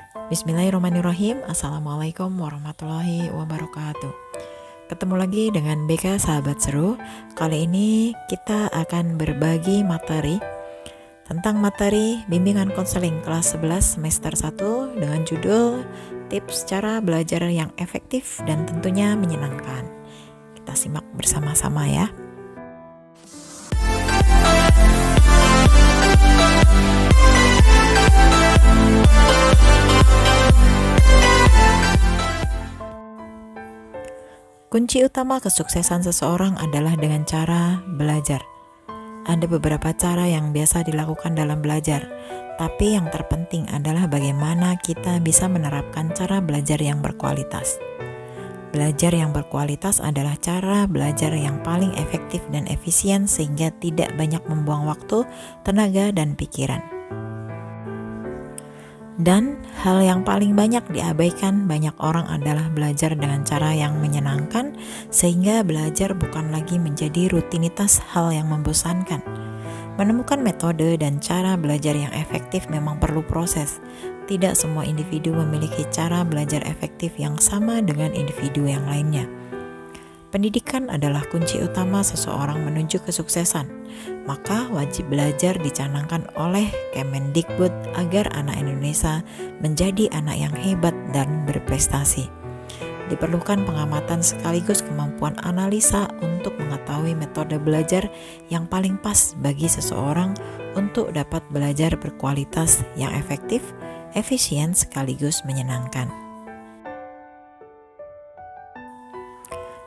Bismillahirrahmanirrahim. Assalamualaikum warahmatullahi wabarakatuh. Ketemu lagi dengan BK Sahabat Seru. Kali ini kita akan berbagi materi tentang materi bimbingan konseling kelas 11 semester 1 dengan judul Tips Cara Belajar yang Efektif dan Tentunya Menyenangkan. Kita simak bersama-sama ya. Kunci utama kesuksesan seseorang adalah dengan cara belajar. Ada beberapa cara yang biasa dilakukan dalam belajar, tapi yang terpenting adalah bagaimana kita bisa menerapkan cara belajar yang berkualitas. Belajar yang berkualitas adalah cara belajar yang paling efektif dan efisien sehingga tidak banyak membuang waktu, tenaga, dan pikiran. Dan hal yang paling banyak diabaikan banyak orang adalah belajar dengan cara yang menyenangkan, sehingga belajar bukan lagi menjadi rutinitas hal yang membosankan. Menemukan metode dan cara belajar yang efektif memang perlu proses. Tidak semua individu memiliki cara belajar efektif yang sama dengan individu yang lainnya. Pendidikan adalah kunci utama seseorang menuju kesuksesan. Maka wajib belajar dicanangkan oleh Kemendikbud agar anak Indonesia menjadi anak yang hebat dan berprestasi. Diperlukan pengamatan sekaligus kemampuan analisa untuk mengetahui metode belajar yang paling pas bagi seseorang untuk dapat belajar berkualitas yang efektif, efisien sekaligus menyenangkan.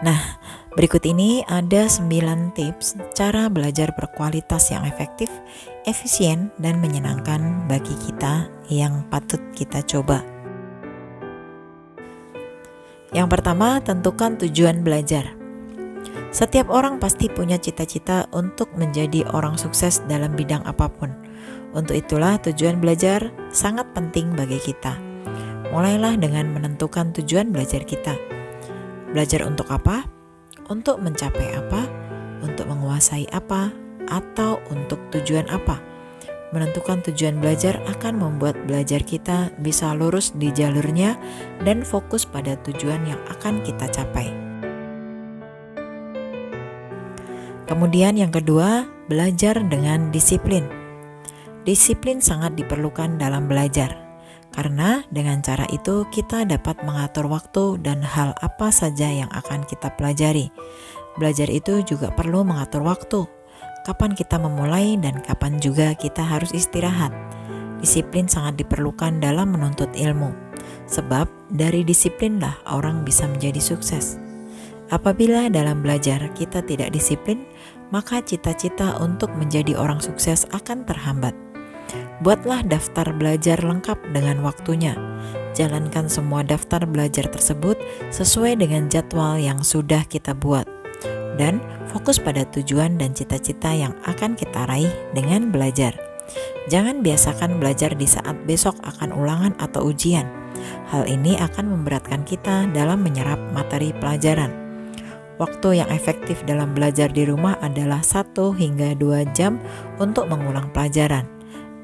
Nah, berikut ini ada 9 tips cara belajar berkualitas yang efektif, efisien, dan menyenangkan bagi kita yang patut kita coba. Yang pertama, tentukan tujuan belajar. Setiap orang pasti punya cita-cita untuk menjadi orang sukses dalam bidang apapun. Untuk itulah tujuan belajar sangat penting bagi kita. Mulailah dengan menentukan tujuan belajar kita. Belajar untuk apa? Untuk mencapai apa? Untuk menguasai apa? Atau untuk tujuan apa? Menentukan tujuan belajar akan membuat belajar kita bisa lurus di jalurnya dan fokus pada tujuan yang akan kita capai. Kemudian yang kedua, belajar dengan disiplin. Disiplin sangat diperlukan dalam belajar. Karena dengan cara itu kita dapat mengatur waktu dan hal apa saja yang akan kita pelajari. Belajar itu juga perlu mengatur waktu. Kapan kita memulai dan kapan juga kita harus istirahat. Disiplin sangat diperlukan dalam menuntut ilmu. Sebab dari disiplinlah orang bisa menjadi sukses. Apabila dalam belajar kita tidak disiplin, maka cita-cita untuk menjadi orang sukses akan terhambat. Buatlah daftar belajar lengkap dengan waktunya. Jalankan semua daftar belajar tersebut sesuai dengan jadwal yang sudah kita buat. Dan fokus pada tujuan dan cita-cita yang akan kita raih dengan belajar. Jangan biasakan belajar di saat besok akan ulangan atau ujian. Hal ini akan memberatkan kita dalam menyerap materi pelajaran. Waktu yang efektif dalam belajar di rumah adalah 1 hingga 2 jam untuk mengulang pelajaran.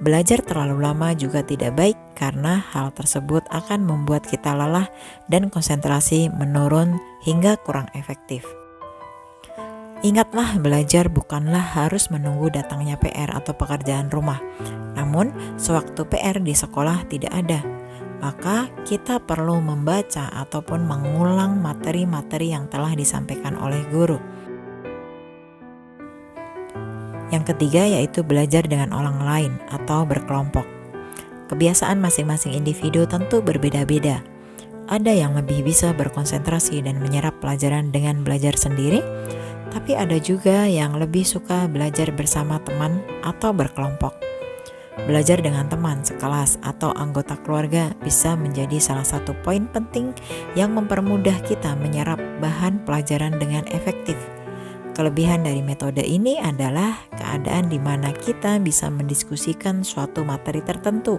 Belajar terlalu lama juga tidak baik karena hal tersebut akan membuat kita lelah dan konsentrasi menurun hingga kurang efektif. Ingatlah, belajar bukanlah harus menunggu datangnya PR atau pekerjaan rumah. Namun, sewaktu PR di sekolah tidak ada, maka kita perlu membaca ataupun mengulang materi-materi yang telah disampaikan oleh guru. Yang ketiga yaitu belajar dengan orang lain atau berkelompok. Kebiasaan masing-masing individu tentu berbeda-beda. Ada yang lebih bisa berkonsentrasi dan menyerap pelajaran dengan belajar sendiri, tapi ada juga yang lebih suka belajar bersama teman atau berkelompok. Belajar dengan teman sekelas atau anggota keluarga bisa menjadi salah satu poin penting yang mempermudah kita menyerap bahan pelajaran dengan efektif. Kelebihan dari metode ini adalah keadaan di mana kita bisa mendiskusikan suatu materi tertentu.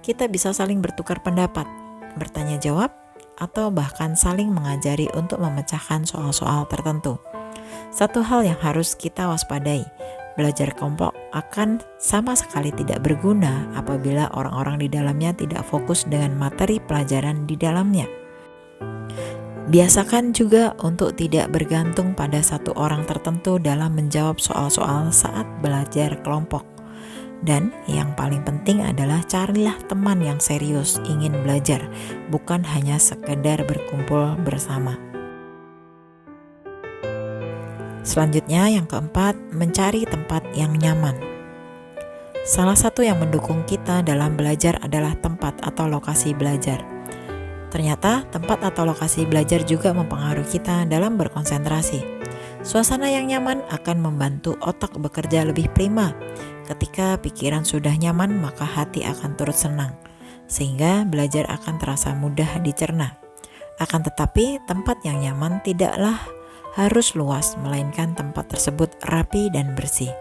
Kita bisa saling bertukar pendapat, bertanya jawab, atau bahkan saling mengajari untuk memecahkan soal-soal tertentu. Satu hal yang harus kita waspadai, belajar kelompok akan sama sekali tidak berguna apabila orang-orang di dalamnya tidak fokus dengan materi pelajaran di dalamnya. Biasakan juga untuk tidak bergantung pada satu orang tertentu dalam menjawab soal-soal saat belajar kelompok. Dan yang paling penting adalah carilah teman yang serius ingin belajar, bukan hanya sekedar berkumpul bersama. Selanjutnya yang keempat, mencari tempat yang nyaman. Salah satu yang mendukung kita dalam belajar adalah tempat atau lokasi belajar. Ternyata tempat atau lokasi belajar juga mempengaruhi kita dalam berkonsentrasi. Suasana yang nyaman akan membantu otak bekerja lebih prima. Ketika pikiran sudah nyaman, maka hati akan turut senang, sehingga belajar akan terasa mudah dicerna. Akan tetapi, tempat yang nyaman tidaklah harus luas, melainkan tempat tersebut rapi dan bersih.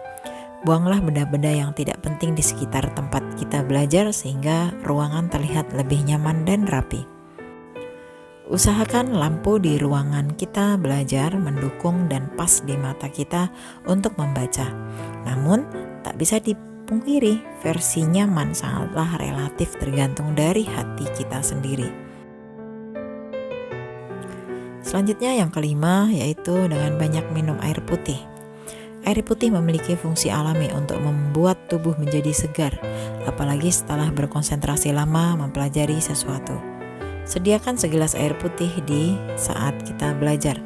Buanglah benda-benda yang tidak penting di sekitar tempat kita belajar, sehingga ruangan terlihat lebih nyaman dan rapi. Usahakan lampu di ruangan kita belajar mendukung dan pas di mata kita untuk membaca. Namun, tak bisa dipungkiri, versi nyaman sangatlah relatif tergantung dari hati kita sendiri. Selanjutnya yang kelima, yaitu dengan banyak minum air putih. Air putih memiliki fungsi alami untuk membuat tubuh menjadi segar, apalagi setelah berkonsentrasi lama mempelajari sesuatu. Sediakan segelas air putih di saat kita belajar.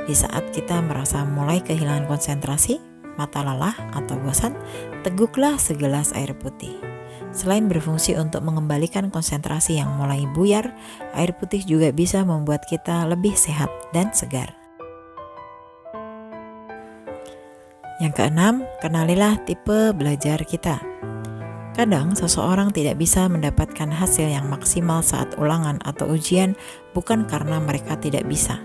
Di saat kita merasa mulai kehilangan konsentrasi, mata lelah atau bosan, teguklah segelas air putih. Selain berfungsi untuk mengembalikan konsentrasi yang mulai buyar, air putih juga bisa membuat kita lebih sehat dan segar. Yang keenam, kenalilah tipe belajar kita. Kadang seseorang tidak bisa mendapatkan hasil yang maksimal saat ulangan atau ujian bukan karena mereka tidak bisa.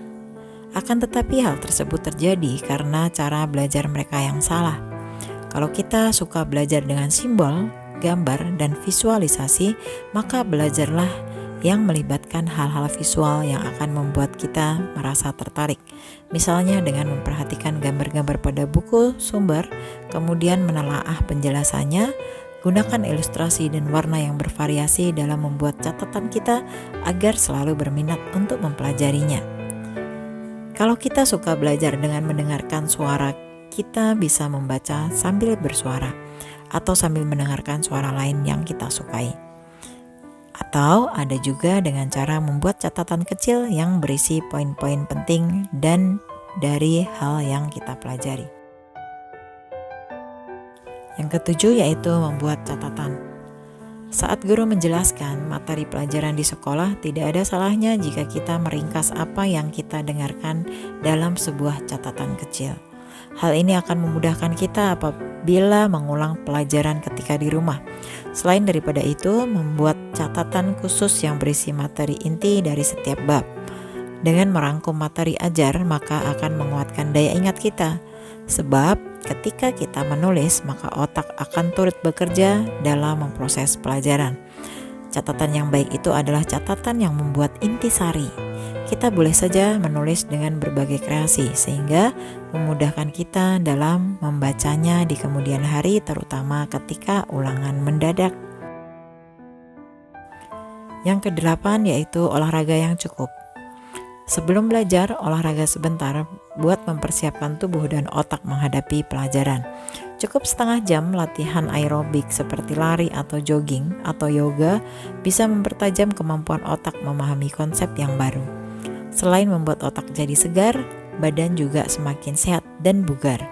Akan tetapi hal tersebut terjadi karena cara belajar mereka yang salah. Kalau kita suka belajar dengan simbol, gambar, dan visualisasi, maka belajarlah yang melibatkan hal-hal visual yang akan membuat kita merasa tertarik. Misalnya dengan memperhatikan gambar-gambar pada buku sumber, kemudian menelaah penjelasannya. Gunakan ilustrasi dan warna yang bervariasi dalam membuat catatan kita agar selalu berminat untuk mempelajarinya. Kalau kita suka belajar dengan mendengarkan suara, kita bisa membaca sambil bersuara atau sambil mendengarkan suara lain yang kita sukai. Atau ada juga dengan cara membuat catatan kecil yang berisi poin-poin penting dan dari hal yang kita pelajari. Yang ketujuh yaitu membuat catatan. Saat guru menjelaskan materi pelajaran di sekolah, tidak ada salahnya jika kita meringkas apa yang kita dengarkan dalam sebuah catatan kecil. Hal ini akan memudahkan kita apabila mengulang pelajaran ketika di rumah. Selain daripada itu, membuat catatan khusus yang berisi materi inti dari setiap bab. Dengan merangkum materi ajar, maka akan menguatkan daya ingat kita. Sebab ketika kita menulis, maka otak akan turut bekerja dalam memproses pelajaran. Catatan yang baik itu adalah catatan yang membuat intisari. Kita boleh saja menulis dengan berbagai kreasi, sehingga memudahkan kita dalam membacanya di kemudian hari, terutama ketika ulangan mendadak. Yang kedelapan yaitu olahraga yang cukup. Sebelum belajar, olahraga sebentar buat mempersiapkan tubuh dan otak menghadapi pelajaran. Cukup setengah jam latihan aerobik seperti lari atau jogging atau yoga bisa mempertajam kemampuan otak memahami konsep yang baru. Selain membuat otak jadi segar, badan juga semakin sehat dan bugar.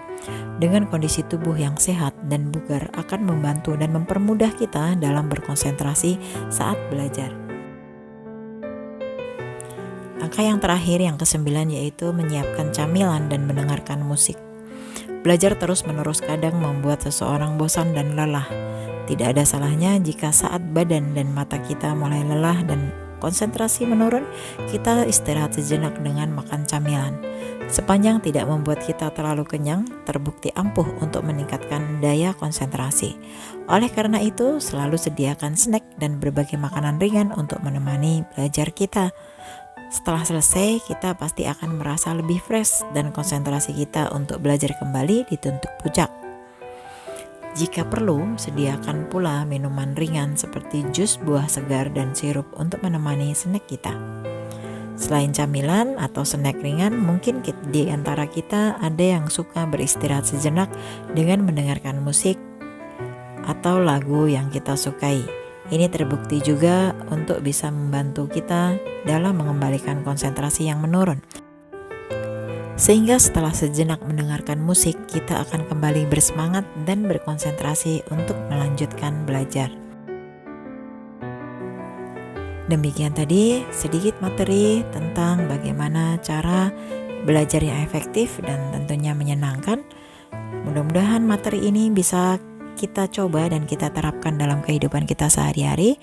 Dengan kondisi tubuh yang sehat dan bugar akan membantu dan mempermudah kita dalam berkonsentrasi saat belajar. Angka yang terakhir, yang ke-9, yaitu menyiapkan camilan dan mendengarkan musik. Belajar terus-menerus kadang membuat seseorang bosan dan lelah. Tidak ada salahnya jika saat badan dan mata kita mulai lelah dan konsentrasi menurun, kita istirahat sejenak dengan makan camilan. Sepanjang tidak membuat kita terlalu kenyang, terbukti ampuh untuk meningkatkan daya konsentrasi. Oleh karena itu, selalu sediakan snack dan berbagai makanan ringan untuk menemani belajar kita. Setelah selesai, kita pasti akan merasa lebih fresh dan konsentrasi kita untuk belajar kembali dituntut puncak. Jika perlu, sediakan pula minuman ringan seperti jus buah segar dan sirup untuk menemani snack kita. Selain camilan atau snack ringan, mungkin di antara kita ada yang suka beristirahat sejenak dengan mendengarkan musik atau lagu yang kita sukai. Ini terbukti juga untuk bisa membantu kita dalam mengembalikan konsentrasi yang menurun. Sehingga setelah sejenak mendengarkan musik, kita akan kembali bersemangat dan berkonsentrasi untuk melanjutkan belajar. Demikian tadi sedikit materi tentang bagaimana cara belajar yang efektif dan tentunya menyenangkan. Mudah-mudahan materi ini bisa kita coba dan kita terapkan dalam kehidupan kita sehari-hari,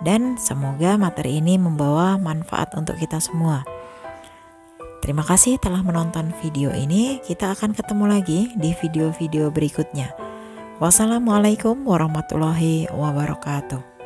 dan semoga materi ini membawa manfaat untuk kita semua. Terima kasih telah menonton video ini. Kita akan ketemu lagi di video-video berikutnya. Wassalamualaikum warahmatullahi wabarakatuh.